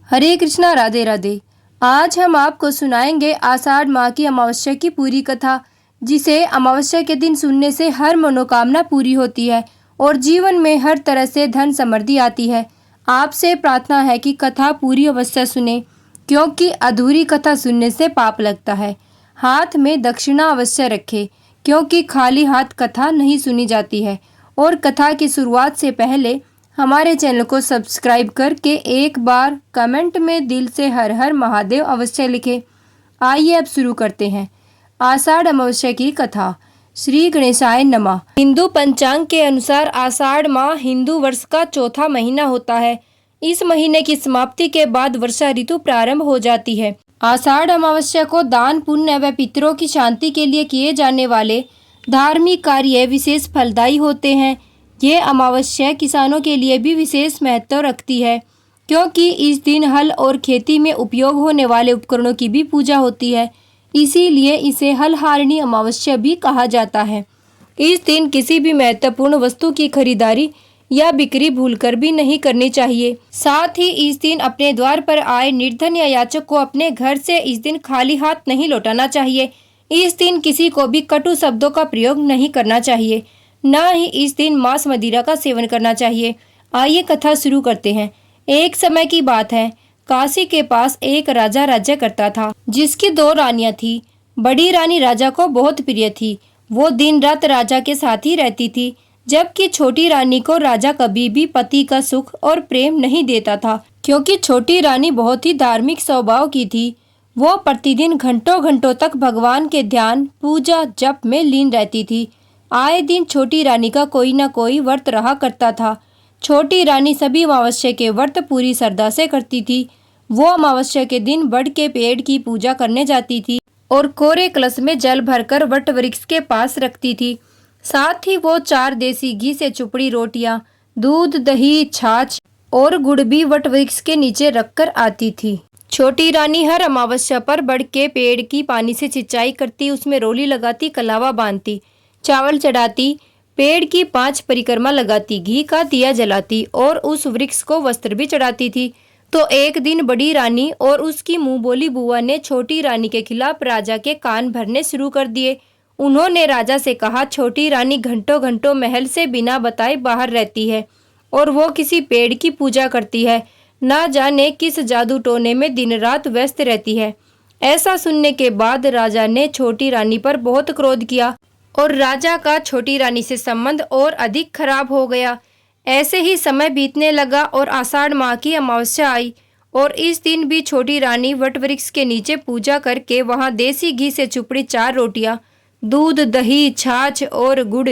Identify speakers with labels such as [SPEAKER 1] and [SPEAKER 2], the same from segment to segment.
[SPEAKER 1] हरे कृष्णा, राधे राधे। आज हम आपको सुनाएंगे आषाढ़ माह की अमावस्या की पूरी कथा, जिसे अमावस्या के दिन सुनने से हर मनोकामना पूरी होती है और जीवन में हर तरह से धन समृद्धि आती है। आपसे प्रार्थना है कि कथा पूरी अवश्य सुने, क्योंकि अधूरी कथा सुनने से पाप लगता है। हाथ में दक्षिणा अवश्य रखें, क्योंकि खाली हाथ कथा नहीं सुनी जाती है। और कथा की शुरुआत से पहले हमारे चैनल को सब्सक्राइब करके एक बार कमेंट में दिल से हर हर महादेव अवश्य लिखें। आइए अब शुरू करते हैं आषाढ़ अमावस्या की कथा। श्री गणेशाय नमः। हिंदू पंचांग के अनुसार आषाढ़ माह हिंदू वर्ष का चौथा महीना होता है। इस महीने की समाप्ति के बाद वर्षा ऋतु प्रारंभ हो जाती है। आषाढ़ अमावस्या को दान, पुण्य व पितरों की शांति के लिए किए जाने वाले धार्मिक कार्य विशेष फलदायी होते हैं। ये अमावस्या किसानों के लिए भी विशेष महत्व रखती है, क्योंकि इस दिन हल और खेती में उपयोग होने वाले उपकरणों की भी पूजा होती है। इसीलिए इसे हलहारिणी अमावस्या भी कहा जाता है। इस दिन किसी भी महत्वपूर्ण वस्तु की खरीदारी या बिक्री भूलकर भी नहीं करनी चाहिए। साथ ही इस दिन अपने द्वार पर आए निर्धन या याचक को अपने घर से इस दिन खाली हाथ नहीं लौटाना चाहिए। इस दिन किसी को भी कटु शब्दों का प्रयोग नहीं करना चाहिए, न ही इस दिन मांस मदिरा का सेवन करना चाहिए। आइए कथा शुरू करते हैं। एक समय की बात है, काशी के पास एक राजा राज्य करता था, जिसकी 2 रानियां थी। बड़ी रानी राजा को बहुत प्रिय थी। वो दिन रात राजा के साथ ही रहती थी, जबकि छोटी रानी को राजा कभी भी पति का सुख और प्रेम नहीं देता था, क्योंकि छोटी रानी बहुत ही धार्मिक स्वभाव की थी। वो प्रतिदिन घंटों घंटों तक भगवान के ध्यान, पूजा, जप में लीन रहती थी। आए दिन छोटी रानी का कोई न कोई व्रत रहा करता था। छोटी रानी सभी अमावस्या के व्रत पूरी श्रद्धा से करती थी। वो अमावस्या के दिन बड़ के पेड़ की पूजा करने जाती थी और कोरे कलश में जल भरकर वट वृक्ष के पास रखती थी। साथ ही वो 4 देसी घी से चुपड़ी रोटियां, दूध, दही, छाछ और गुड़ भी वट वृक्ष के नीचे रखकर आती थी। छोटी रानी हर अमावस्या पर बड़ के पेड़ की पानी से सिंचाई करती, उसमें रोली लगाती, कलावा बांधती, चावल चढ़ाती, पेड़ की 5 परिक्रमा लगाती, घी का दिया जलाती और उस वृक्ष को वस्त्र भी चढ़ाती थी। तो एक दिन बड़ी रानी और उसकी मुंह बोली बुआ ने छोटी रानी के खिलाफ राजा के कान भरने शुरू कर दिए। उन्होंने राजा से कहा, छोटी रानी घंटों घंटों महल से बिना बताए बाहर रहती है और वो किसी पेड़ की पूजा करती है, ना जाने किस जादू टोने में दिन रात व्यस्त रहती है। ऐसा सुनने के बाद राजा ने छोटी रानी पर बहुत क्रोध किया और राजा का छोटी रानी से संबंध और अधिक खराब हो गया। ऐसे ही समय बीतने लगा और आषाढ़ माह की अमावस्या आई और इस दिन भी छोटी रानी वट वृक्ष के नीचे पूजा करके वहां देसी घी से चुपड़ी 4 रोटियां, दूध, दही, छाछ और गुड़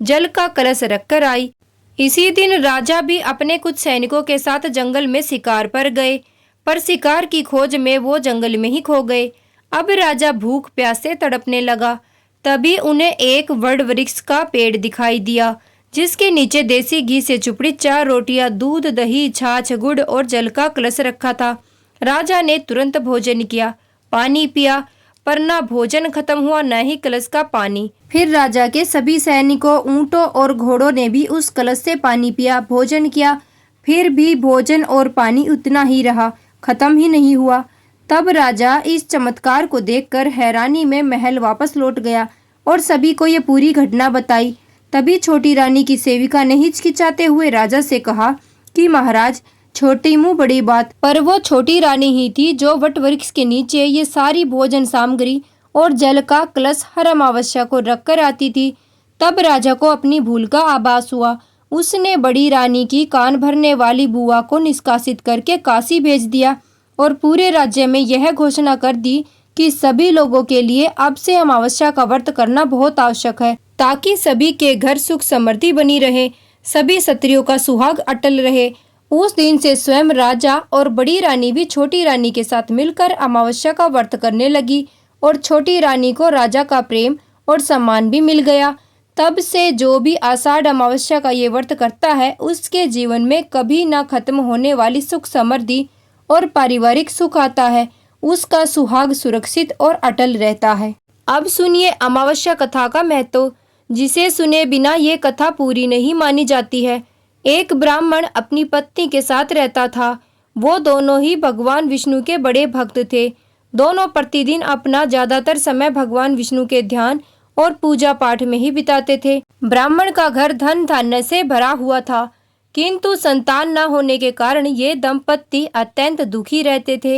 [SPEAKER 1] जल का कलश रखकर आई। इसी दिन राजा भी अपने कुछ सैनिकों के साथ जंगल में शिकार पर गए, पर शिकार की खोज में वो जंगल में ही खो गए। अब राजा भूख प्यास से तड़पने लगा। तभी उन्हें एक वड वृक्ष का पेड़ दिखाई दिया, जिसके नीचे देसी घी से चुपड़ी 4 रोटियां, दूध, दही, छाछ, गुड़ और जल का कलश रखा था। राजा ने तुरंत भोजन किया, पानी पिया, पर न भोजन खत्म हुआ न ही कलश का पानी। फिर राजा के सभी सैनिकों, ऊंटों और घोड़ों ने भी उस कलश से पानी पिया, भोजन किया, फिर भी भोजन और पानी उतना ही रहा, खत्म ही नहीं हुआ। तब राजा इस चमत्कार को देखकर हैरानी में महल वापस लौट गया और सभी को ये पूरी घटना बताई। तभी छोटी रानी की सेविका ने हिचकिचाते हुए राजा से कहा कि महाराज, छोटी मुंह बड़ी बात। पर वो छोटी रानी ही थी जो वट वृक्ष के नीचे ये सारी भोजन सामग्री और जल का कलश हर अमावस्या को रखकर आती थी। तब राजा को अपनी भूल का आभास हुआ। उसने बड़ी रानी की कान भरने वाली बुआ को निष्कासित करके काशी भेज दिया और पूरे राज्य में यह घोषणा कर दी कि सभी लोगों के लिए अब से अमावस्या का व्रत करना बहुत आवश्यक है, ताकि सभी के घर सुख समृद्धि बनी रहे, सभी क्षत्रियों का सुहाग अटल रहे। उस दिन से स्वयं राजा और बड़ी रानी भी छोटी रानी के साथ मिलकर अमावस्या का व्रत करने लगी और छोटी रानी को राजा का प्रेम और सम्मान भी मिल गया। तब से जो भी आषाढ़ अमावस्या का ये व्रत करता है, उसके जीवन में कभी ना खत्म होने वाली सुख समृद्धि और पारिवारिक सुख आता है, उसका सुहाग सुरक्षित और अटल रहता है। अब सुनिए अमावस्या कथा का महत्व, जिसे सुने बिना ये कथा पूरी नहीं मानी जाती है। एक ब्राह्मण अपनी पत्नी के साथ रहता था। वो दोनों ही भगवान विष्णु के बड़े भक्त थे। दोनों प्रतिदिन अपना ज्यादातर समय भगवान विष्णु के ध्यान और पूजा पाठ में ही बिताते थे। ब्राह्मण का घर धन धान्य से भरा हुआ था, किंतु संतान न होने के कारण ये दंपत्ति अत्यंत दुखी रहते थे।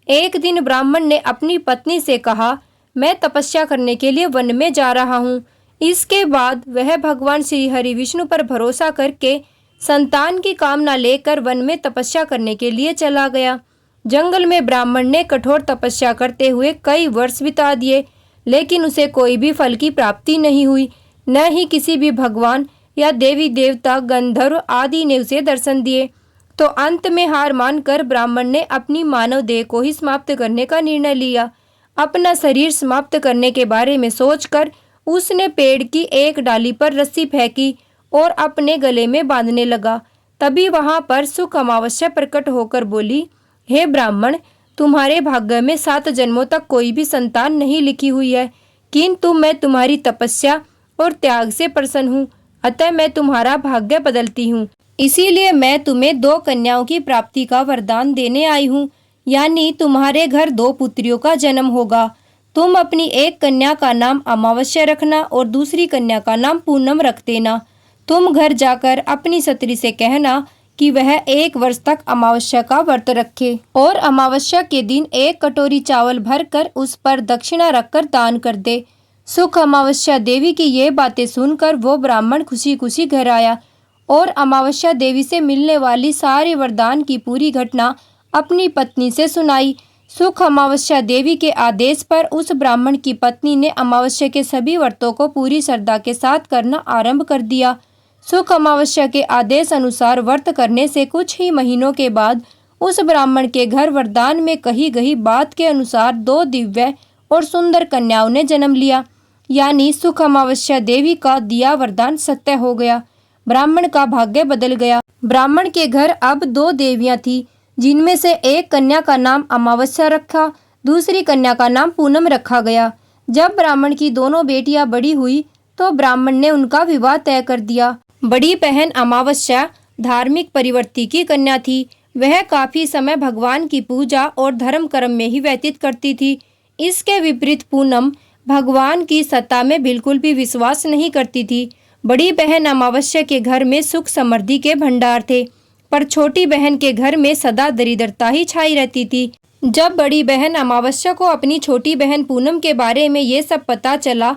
[SPEAKER 1] एक दिन ब्राह्मण ने अपनी पत्नी से कहा, मैं तपस्या करने के लिए वन में जा रहा हूँ। इसके बाद वह भगवान श्री हरि विष्णु पर भरोसा करके संतान की कामना लेकर वन में तपस्या करने के लिए चला गया। जंगल में ब्राह्मण ने कठोर तपस्या करते हुए कई वर्ष बिता दिए, लेकिन उसे कोई भी फल की प्राप्ति नहीं हुई। न ही किसी भी भगवान या देवी देवता, गंधर्व आदि ने उसे दर्शन दिए। तो अंत में हार मानकर ब्राह्मण ने अपनी मानव देह को ही समाप्त करने का निर्णय लिया। अपना शरीर समाप्त करने के बारे में सोचकर उसने पेड़ की एक डाली पर रस्सी फेंकी और अपने गले में बांधने लगा। तभी वहां पर सुख अमावस्या प्रकट होकर बोली, हे ब्राह्मण, तुम्हारे भाग्य में 7 जन्मों तक कोई भी संतान नहीं लिखी हुई है, किंतु मैं तुम्हारी तपस्या और त्याग से प्रसन्न हूँ, अतः मैं तुम्हारा भाग्य बदलती हूँ। इसीलिए मैं तुम्हें 2 कन्याओं की प्राप्ति का वरदान देने आई हूँ, यानी तुम्हारे घर 2 पुत्रियों का जन्म होगा। तुम अपनी एक कन्या का नाम अमावस्या रखना और दूसरी कन्या का नाम पूनम रख देना। तुम घर जाकर अपनी सत्री से कहना कि वह 1 वर्ष तक अमावस्या का व्रत रखे और अमावस्या के दिन 1 कटोरी चावल भरकर उस पर दक्षिणा रखकर दान कर दे। सुख अमावस्या देवी की ये बातें सुनकर वो ब्राह्मण खुशी खुशी घर आया और अमावस्या देवी से मिलने वाली सारी वरदान की पूरी घटना अपनी पत्नी से सुनाई। सुख अमावस्या देवी के आदेश पर उस ब्राह्मण की पत्नी ने अमावस्या के सभी व्रतों को पूरी श्रद्धा के साथ करना आरंभ कर दिया। सुख अमावस्या के आदेश अनुसार व्रत करने से कुछ ही महीनों के बाद उस ब्राह्मण के घर वरदान में कही गई बात के अनुसार 2 दिव्य और सुंदर कन्याओं ने जन्म लिया, यानी सुख अमावस्या देवी का दिया वरदान सत्य हो गया। ब्राह्मण का भाग्य बदल गया। ब्राह्मण के घर अब 2 देवियां थी, जिनमें से एक कन्या का नाम अमावस्या रखा, दूसरी कन्या का नाम पूनम रखा गया। जब ब्राह्मण की दोनों बेटियां बड़ी हुई तो ब्राह्मण ने उनका विवाह तय कर दिया। बड़ी बहन अमावस्या धार्मिक परिवर्ती की कन्या थी। वह काफी समय भगवान की पूजा और धर्म कर्म में ही व्यतीत करती थी। इसके विपरीत पूनम भगवान की सत्ता में बिल्कुल भी विश्वास नहीं करती थी। बड़ी बहन अमावस्या के घर में सुख समृद्धि के भंडार थे, पर छोटी बहन के घर में सदा दरिद्रता ही छाई रहती थी। जब बड़ी बहन अमावस्या को अपनी छोटी बहन पूनम के बारे में ये सब पता चला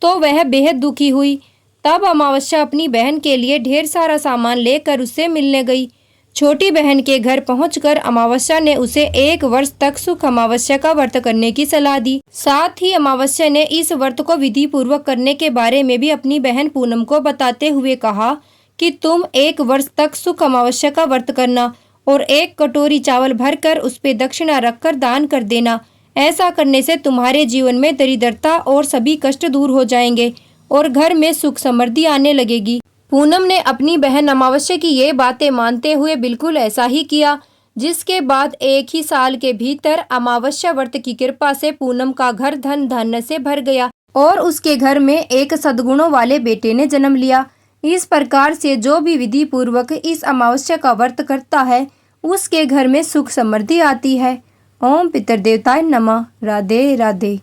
[SPEAKER 1] तो वह बेहद दुखी हुई। तब अमावस्या अपनी बहन के लिए ढेर सारा सामान लेकर उससे मिलने गई। छोटी बहन के घर पहुंचकर अमावस्या ने उसे 1 वर्ष तक सुख अमावस्या का व्रत करने की सलाह दी। साथ ही अमावस्या ने इस व्रत को विधि पूर्वक करने के बारे में भी अपनी बहन पूनम को बताते हुए कहा कि तुम 1 वर्ष तक सुख अमावस्या का व्रत करना और 1 कटोरी चावल भरकर उस पे दक्षिणा रखकर दान कर देना। ऐसा करने से तुम्हारे जीवन में दरिद्रता और सभी कष्ट दूर हो जाएंगे और घर में सुख समृद्धि आने लगेगी। पूनम ने अपनी बहन अमावस्या की ये बातें मानते हुए बिल्कुल ऐसा ही किया, जिसके बाद 1 ही साल के भीतर अमावस्या व्रत की कृपा से पूनम का घर धन धान्य से भर गया और उसके घर में एक सद्गुणों वाले बेटे ने जन्म लिया। इस प्रकार से जो भी विधि पूर्वक इस अमावस्या का व्रत करता है उसके घर में सुख समृद्धि आती है। ओम पितृदेवताय नमः। राधे राधे।